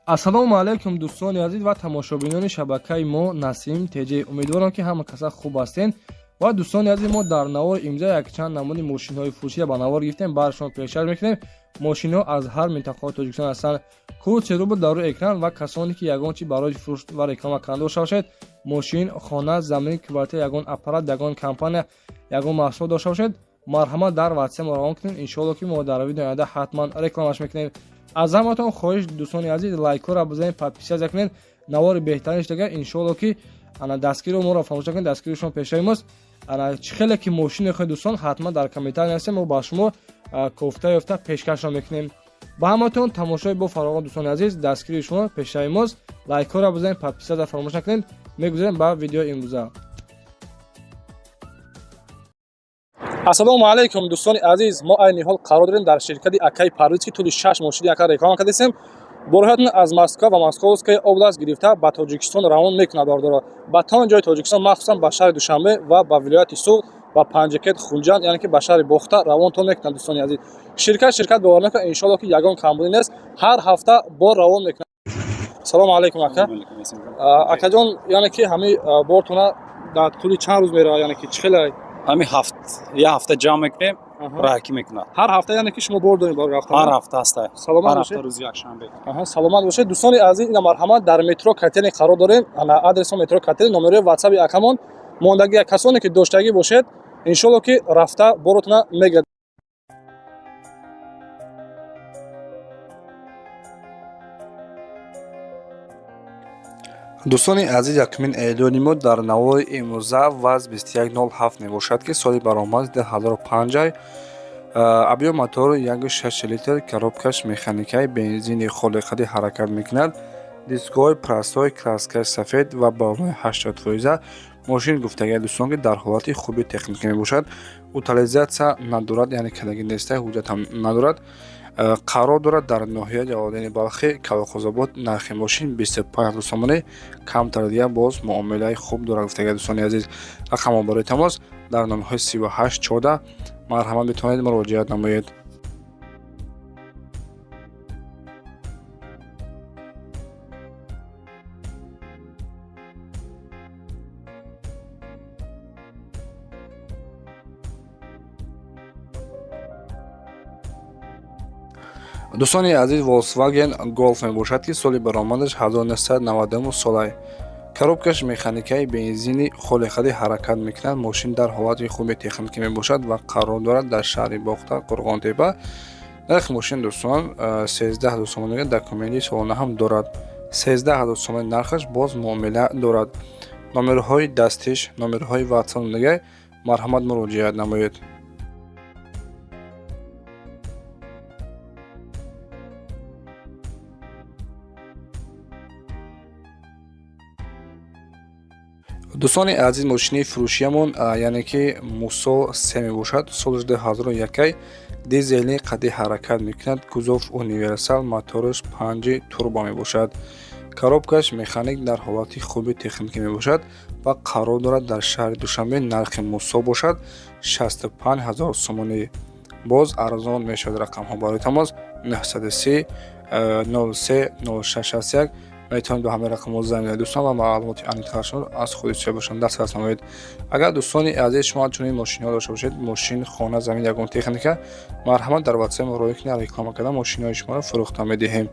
Ассалому алайкум дӯстони азиз ва тамошобинони шабакаи мо Насим Теҷи. Умедворам ки ҳама каса хуб ҳастен. Ва дӯстони азиз, мо дар навори имзо якчанд намуди мошинҳои фурӯшида ба навор гирифтем. Барашон пешкаш мекунем. Мошинҳо аз ҳар минтақаҳои Тоҷикистон ҳастанд. Курси рӯ дар рӯи экран ва касоне ки ягон чи барои фурӯш ва реклама карда дошта бошед, мошин, хона, замин, квартира, ягон аппарат, ягон компания, ягон маҳсулот дошта бошед, марҳамат дар WhatsApp мо равон кунед. Иншоалло ки мо дар видеои оянда ҳатман рекламаш мекунем. аз ҳаматон хоҳиш дӯстони азиз лайкҳоро бизанед, подписия кунед, навори беҳтарин иштага. Иншоалло ки дастгири моро фаромӯш накунед, дастгири шумо пешаи мост. Чӣ хеле ки мошин мехоҳед дӯстон, ҳатман дар комментария нависед, мо ба шумо кофта ёфта пешкашро мекунем. ба ҳаматон тамошои бо фаровон дӯстони азиз, дастгири шумо пешаи мост. Лайкҳоро бизанед, подписияро фаромӯш накунед. Мегузарем ба видеои имрӯза. Ассалому алайкум дӯстони азиз, мо айни ҳол қарор дорем дар ширкати Акай Парвиз ки тӯли 6 мошини Акай реклама кардем. Бороҳатон аз Москва ва Московская област гирифта ба Тоҷикистон равон мекунад дордора. Ба тамоми ҷои Тоҷикистон, махсусан ба шаҳри Душанбе ва ба вилояти Суғд, ба Панҷакет, Хунҷанд, яъне ки ба шаҳри Бохта равонтон мекунад дӯстони азиз. Ширкат бовар мекунад, иншоалло ки ягон камбудӣ нест, ҳар ҳафта бор равон мекунад. Салому алайкум ака. Акаҷон, яъне ки ҳамин бортона дар тӯли чанд рӯз меравад, яъне ки чӣ хеле ҳамин я ҳафта ҷамъ мекунем, раҳкӣ мекунад. ҳар ҳафта яъне ки шумо бор доред барои рафтан? Ҳар ҳафта аста. Саломат бошед. Ҳар ҳафта рӯзи якшанбе. Саломат бошед. Дӯстони азиз, ина марҳамат дар метро Катени қарор дорем. Адресо метро Катени, номерои WhatsApp-и акамон. Мондаги касоне ки доштагӣ бошед, иншоалло ки рафта боротона мегирад. дӯстони азиз, якумин эълони мо дар навори имрӯза ваз 2107 мебошад ки соли баромад 2005 абё мотор 1.6 литр коробкаш механикаи бензини холиқади ҳаракат мекунад, дискҳои прасҳои краскаи сафед ва болои 80%. мошин гуфтагии дӯстон ки дар ҳолати хуби техника мебошад. утилизатсия надорад, яъне кадаги неста, ҳуҷҷатам надорад. қарор дорад дар ноҳияи Ҷалолиддини Балхи, Калохозобод. нархи мошин 25 сомонӣ, камтар дигар боз муомилаи хуб дорад гуфтагии дӯстони азиз. рақамҳо барои тамос дар номерҳои 38 14. марҳамат метавонед муроҷиат намоед. дӯстони азиз, Volkswagen Golf мебошад ки соли баромадаш 1999 солай. коробкаш механикаи бензини холиқади ҳаракат мекунад. мошин дар ҳолати хуби техника мебошад ва қарор дорад дар шаҳри Бохта, Қурғонтепа. нархи мошин дӯстон 13000 сомон, документи солона ҳам дорад. 13000 сомон нархаш, боз муомила дорад. номерҳои дастиш, номерҳои WhatsApp дигар, марҳамат муроҷиат намоед. дӯстони азиз, мошини фурӯшиямон яъне ки Мусо 3 мебошад. солаш 2001, дизелни қадди ҳаракат мекунад. кузов универсал, мотораш 5 турбо мебошад. коробкаш механик дар ҳолати хуби техника мебошад ва қарор дорад дар шаҳри Душанбе. нархи Мусо бошад 65000 сомонӣ, боз арзон мешавад. рақамҳо барои тамос 930 03 0661. метавонед ба ҳамаи рақамҳо занг занед дӯстон ва маълумоти аниқашро аз худи бошанд дастрас намоед. агар дӯстони азиз шумо чунин мошинҳо дошта бошед, мошин, хона, замин, ягон техника, марҳамат дар WhatsApp муроҷиат кунед. реклама карда мошинҳои шуморо фурӯхта медиҳем.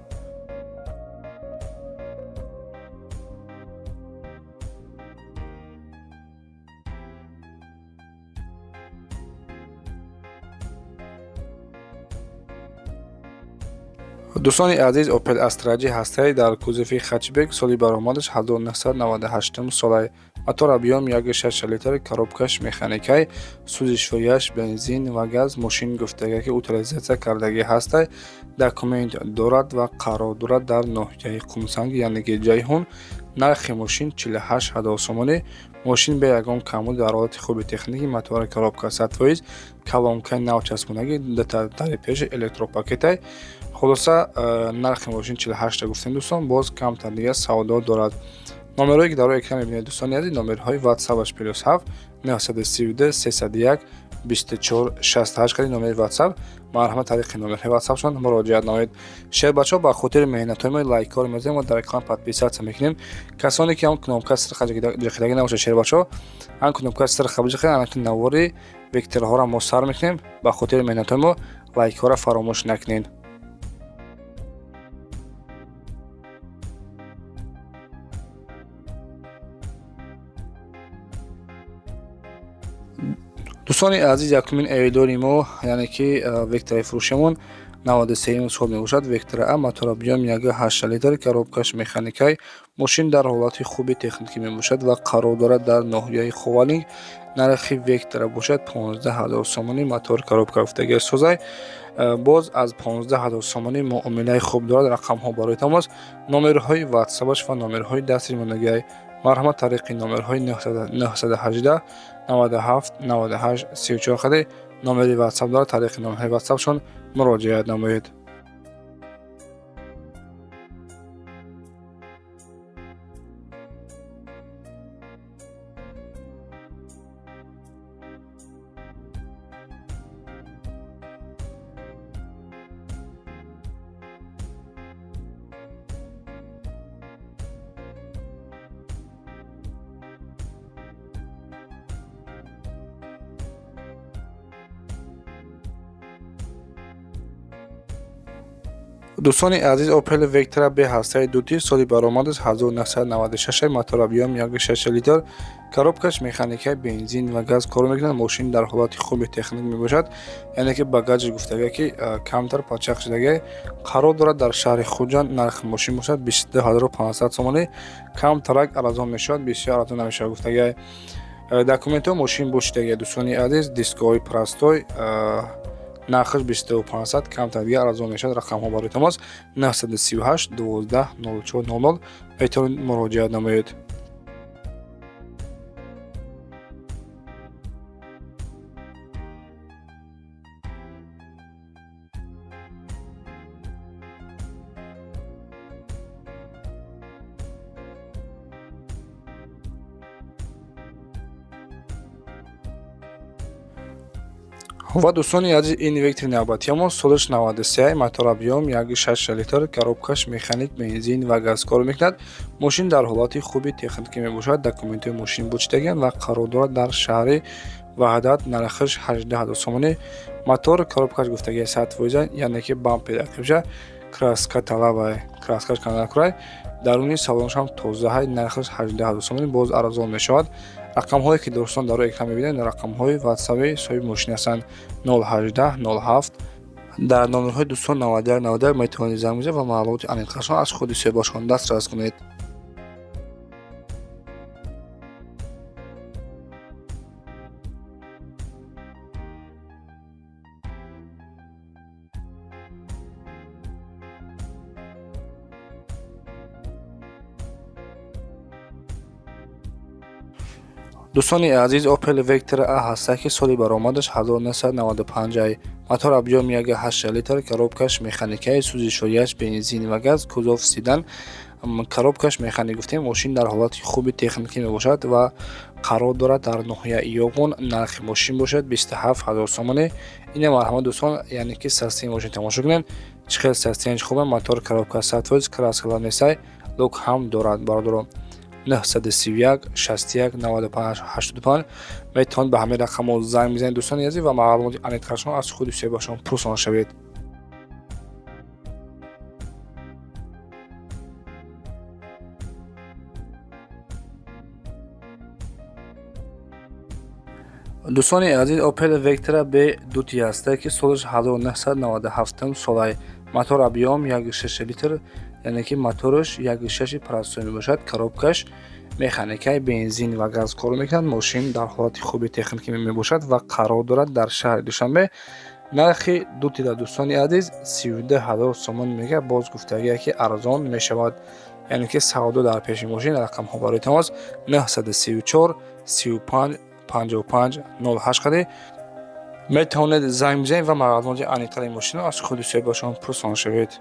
дӯстони азиз, Opel Astra J ҳастаи дар кузови хатчбек, соли баромадаш 1998 солай. мотор объем 1.6 литр, коробкаш механикаи, сӯзишворияш бензин ва газ. мошин гуфтага ки утилизатсия кардагӣ ҳастай, документ дорад ва қарор дорад дар ноҳияи Қумсанг, яъне ки Ҷайҳун. нархи мошин 48000 сомонӣ. мошин бе ягон камбуд дар ҳолати хуби техникӣ, мотори коробка 100%, калонкаи нав часпондагӣ, тари пеши электропакетай. хулоса нархи мошин 48 гуфтем дӯстон, боз камтар дигар савдо дорад. номерҳое ки дар рӯи экран мебинед дӯстони азиз, номерҳои WhatsApp-аш +7 932 301 2468 кади номери WhatsApp марҳамат тариқи номерҳои WhatsAppшон муроҷиат намоед. Шер бачаҳо ба хотири меҳнатҳои мо лайккор мезанем ва дар экран подписатсия мекунем. Касоне ки ҳам кнопка сирха ҷихидаги набошад шер бачаҳо ҳам кнопка сирха биҷихед ана ки навори векторҳоро мо сар мекунем. Ба хотири меҳнатҳои мо лайккора фаромӯш накунед. дӯстони азиз, 1 июли мо яъне ки вектори фурӯшемон 93 сол мебошад. Вектора А мотора биём 1.8 литр коробкаш механикаи мошин дар ҳолати хуби техникӣ мебошад ва қарор дорад дар ноҳияи Ховалинг. Нархи вектора бошад 15000 сомонӣ. Мотор коробка гуфтаги созай боз аз 15000 сомонӣ муомилаи хуб дорад. Рақамҳо барои тамос номерҳои WhatsApp ва номерҳои дастри монагиҳи марҳамат тариқи номерҳои 918 97 98 34 хади номери WhatsApp дорад. тариқи номерҳои WhatsAppшон муроҷиат намоед. дӯстони азиз, Opel Vectra B ҳастаи дути соли баромадаш 1996 мотор объём 1.6 литр коробкаш механикаи бензин ва газ кор мекунад. Мошин дар ҳолати хуби техник мебошад, яъне ки багаҷи гуфтаге ки камтар пачақ шудаги қарор дорад дар шаҳри Хуҷанд. Нархи мошин бошад 22500 сомонӣ. Камтарак арзон мешавад, бисёр арзон намешавад гуфтаги. Документҳои мошин бошидаги дӯстони азиз, дискҳои простой нархаш 22500 камтар дига арзон мешавад. Рақамҳо барои тамос 938 12 04 00 метавонед муроҷиат намоед. ва дӯстони азиз, ин вектори навбатиамон солиш 93 мотор объём 1.6 литр коробкаш механик бензин ва газ кор мекунад. Мошин дар ҳолати хуби техникӣ мебошад. Документҳои мошин бочидагианд ва қарор дорад дар шаҳри Ваҳдат. Нархаш 18000 сомонӣ. Мотор коробкаш гуфтаги 100%, яъне ки бампер ақибша краска талабай краскаш канакурай даруни салонаш ҳам тозаҳай. Нархаш 18000 сомонӣ боз арзон мешавад. рақамҳое ки дӯстон дар экран мебинед рақамҳои WhatsApp-и соҳиби мошин ҳастанд 018 07 дар номерҳои дӯстон 91 91 метавонед занг бизанед ва маълумоти аниқашон аз худи соҳибашон дастрас кунед. дӯстони азиз, Opel Vectra A ҳаста ки соли баромадаш 1995 мотор объём 1.8 литр коробкаш механикаи сӯзишояш бензин ва газ кузов седан коробкаш механик гуфтем. Мошин дар ҳолати хуби техникӣ мебошад ва қарор дорад дар ноҳияи Иёғон. Нархи мошин бошад 27000 сомонӣ. ина марҳамат дӯстон, яъне ки састии мошин тамошо кунед. Чӣ хел састиянч хубе. Мотор коробка 100% краскала несай лук ҳам дорад. бародаро 931 61 95 85 метавонед ба ҳамин рақамҳо занг бизанед дӯстони азиз ва маълумоти аниқашон аз худи соҳибашон пурсон шавед. дӯстони азиз, Opel Vectra B дути ҳаста ки солиш 1997 солай мотор объём 1.6 литр, яъне ки мотораш 1.6 простой мебошад. коробкаш механикаи бензин ва газ кор мекунад. Мошин дар ҳолати хуби техникӣ мебошад ва қарор дорад дар шаҳри Душанбе. нархи дутида дӯстони азиз 32000 сомон мега боз гуфтагие ки арзон мешавад, яъне ки савдо дар пеши мошин. рақамҳо барои тамос 934 35 55 08 хади метавонед занг бизанед ва маълумоти аниқаи мошинро аз худи соҳибашон пурсон шавед.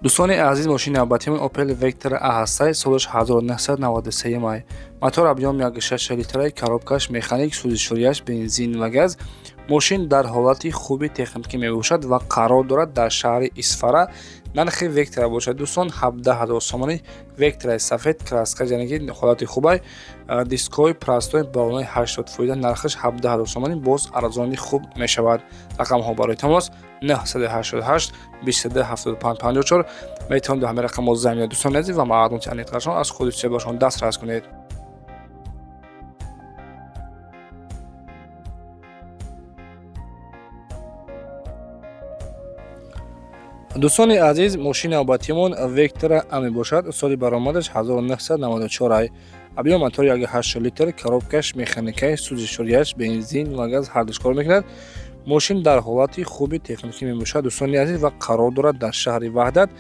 дӯстони азиз, мошини навбатимон Opel Vectra A ҳастаи солиш 1993 май. Мотор объём 1.6 литраи, коробкаш механик, сӯзишворияш бензин ва газ. Мошин дар ҳолати хуби техникӣ мебошад ва қарор дорад дар шаҳри Исфара. Нархи Vectra бошад дӯстон 17 000 сомонӣ. Vectra сафед краска, яъне ки ҳолати хубай, дискҳои простой, балонои 80%, нархаш 17 000 сомонӣ, боз арзони хуб мешавад. Рақамҳо барои тамос 988 22 75 54. метавонед ба ҳамин рақамҳо занг бизанед дӯстони азиз ва маълумоти аниқашон аз худи сӯҳбатшон дастрас кунед. дӯстони азиз, мошини навбатимон Vectra A мебошад. соли баромадаш 1994. объём мотори 1.8 литр, коробкаш механикаи, сӯзишворияш бензин ва газ ҳардуш кор мекунад. мошин дар ҳолати хуби техникӣ мебошад дӯстони азиз ва қарор дорад дар шаҳри Ваҳдат.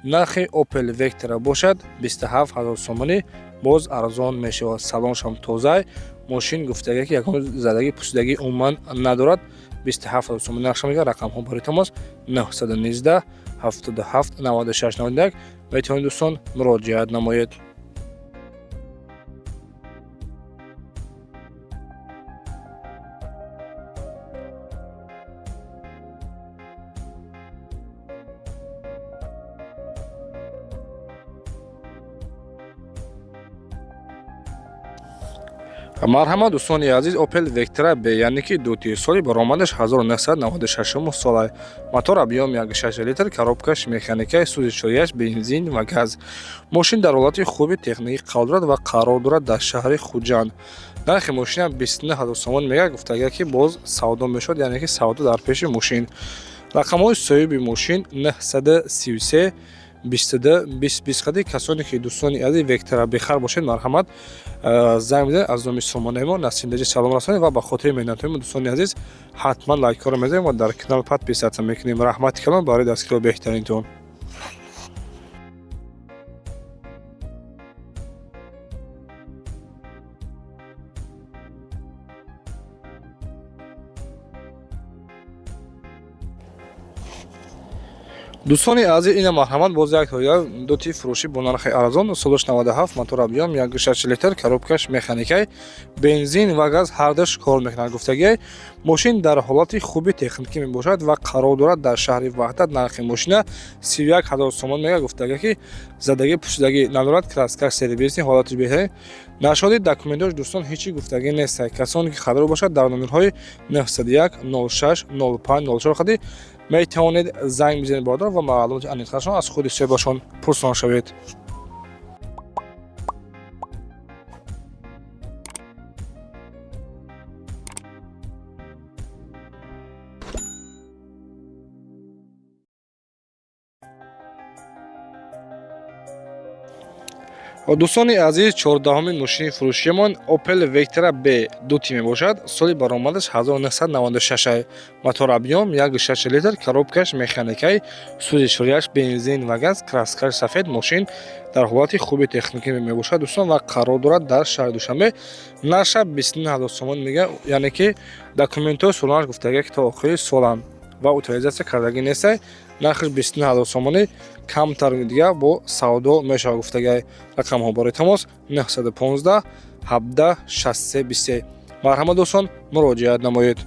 нархи Opel Vectra бошад 27 000 сомонӣ, боз арзон мешавад. салоншам тоза. мошин гуфтаги ки ягон задаги пусидагӣ умуман надорад. 27 000 сомонӣ нархаш мегӯяд. рақамҳо барои тамос 919 77 96 91. метавонед дӯстон муроҷиат намоед. марҳамат дӯстони азиз, Opel Vectra B, яъне ки дути, соли баромадаш 1996 сола. мотор объём 1.6 литр, коробкаш механикаи, сӯзишворияш бензин ва газ. мошин дар ҳолати хуби техникӣ қарор дорад ва қарор дорад дар шаҳри Хуҷанд. нархи мошинам 29 000 сомон мегӯяд. гуфтаги ки боз савдо мешавад, яъне ки савдо дар пеши мошин. рақамҳои соҳиби мошин 933 22 20. касоне ки дӯстони азиз Vectra бехар бошед, марҳамат занг бизанед. аз номи сомонаи мо Насимдаҷи салом расонед ва ба хотири меҳнатҳои мо дӯстони азиз ҳатман лайкҳоро мезанем ва дар канал подписатсия мекунем. раҳмати калон барои дастгирии беҳтаринтон. дӯстони азиз, ина марҳамат боз як дути фурӯшӣ бо нархи арзон. солаш 97, мотор объём 1.6 литр, коробкаш механикаи, бензин ва газ ҳардуш кор мекунад. гуфтаги мошин дар ҳолати хуби техникӣ мебошад ва қарор дорад дар шаҳри Ваҳдат. нархи мошина 31 000 сомон мегӯяд. гуфтаги ки задаги пусидагӣ надорад, краска сервисни ҳолати беҳтарин. нашоди документош дӯстон ҳеҷ гуфтагӣ нест. касоне ки хабар бошад дар номерҳои 91 06 05 04 хади метавонед занг бизанед бо ва маълумоти аниқашон аз худи сӯҳбатшон пурсон шавед. дӯстони азиз, 14-умин мошини фурӯшиямон Opel Vectra B дути мебошад. соли баромадаш 1996. мотор объём 1.6 литр, коробкаш механикаи, сӯзишворияш бензин ва газ, краскаш сафед. мошин дар ҳолати хуби техникӣ мебошад дӯстон ва қарор дорад дар шаҳри Душанбе. нарша 29 000 сомон мегӯяд, яъне ки документҳои солонаш гуфтаги ки то охири солам ва утилизатсия кардагӣ нестай. нархаш 29 000 сомонӣ, камтар дига бо савдо мешавад. гуфтаги рақамҳо барои тамос 915 17 63 23. марҳамат дӯстон, муроҷиат намоед.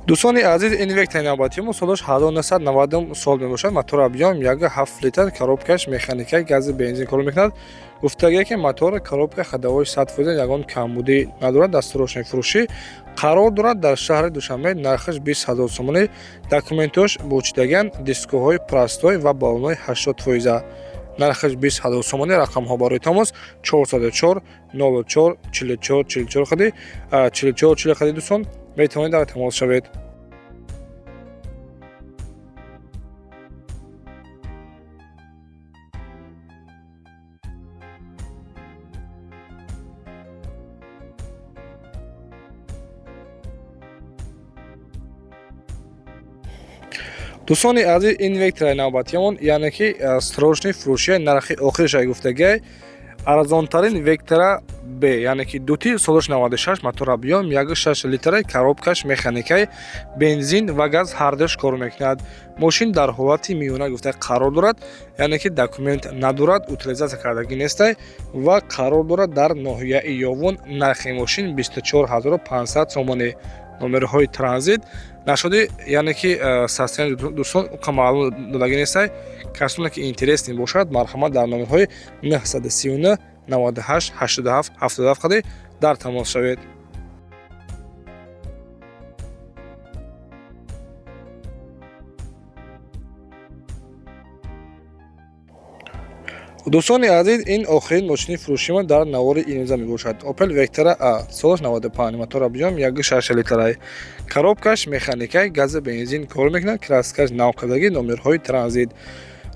дӯстони азиз, ин Vectra навбатии мо солаш 1990 сол мебошад. мотор объём 1.7 литр, коробкаш механикаи, гази бензин кор мекунад. гуфтаги ки мотор, коробка, ходовои 100% ягон камбудӣ надорад. дастурошни фурӯшӣ қарор дорад дар шаҳри Душанбе. нархаш 20 000 сомонӣ. документош бочидаган, дискҳои простой ва балонои 80%. нархаш 20 000 сомонӣ. рақамҳо барои тамос 404 04 44 44 хади 44 40 хади дӯстон метавонед дар тамос шавед. дӯстони азиз, ин вектораи навбатиямон, яъне ки срочни фурӯшии нархи охирашаи гуфтагиай арзонтарин вектора Б, яъне ки дути соли 96 мотор объем 1.6 литраи коробкаш механикаи бензин ва газ ҳардуш кор мекунад. Мошин дар ҳолати миёна гуфта қарор дорад, яъне ки документ надорад, утилизация кардагӣ нестай ва қарор дорад дар ноҳияи Ёвон. Нархи мошин 24500 сомоне. номерҳои транзит нашуди, яъне ки састани дӯстон маълум додагӣ нестай. Касоне ки интересни бошад, марҳамат дар номерҳои 939 98 87 77 қади дар тамос шавед. дӯстони азиз, ин охирин мошини фурӯшима дар навори имрӯза мебошад. Opel Vectra A, соли 95, мотор объем 1.6 литраи, коробкаш механикаи гази бензин кор мекунад, краскаш навкардагӣ, номерҳои транзит.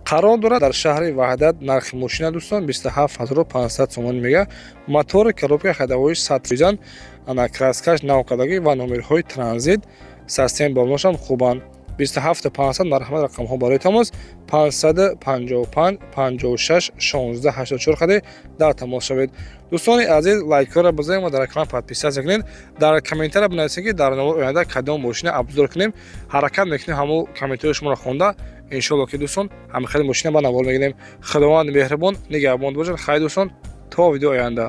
Қарор дорад дар шаҳри Ваҳдат. Нархи мошина дӯстон 27500 сомон мега. Мотори коробка ходовои 100%, ана краскаш навкардагӣ ва номерҳои транзит. Састем болмошам хубан. 27500 марҳамат рақамҳо барои тамос 555 56 16 84 қади дар тамос шавед. дӯстони азиз, лайкҳоро бизанед ва дар канал подписатсия кунед. Дар комментария бинависед ки дар навори оянда кадом мошина обзор кунем. ҳаракат мекунем ҳамон комментарияи шуморо хонда. иншоалло ки дӯстон ҳамихели мошина ба навор мегирем. худованд меҳрибон, нигаҳбон бошад. хайр дӯстон, то видеои оянда.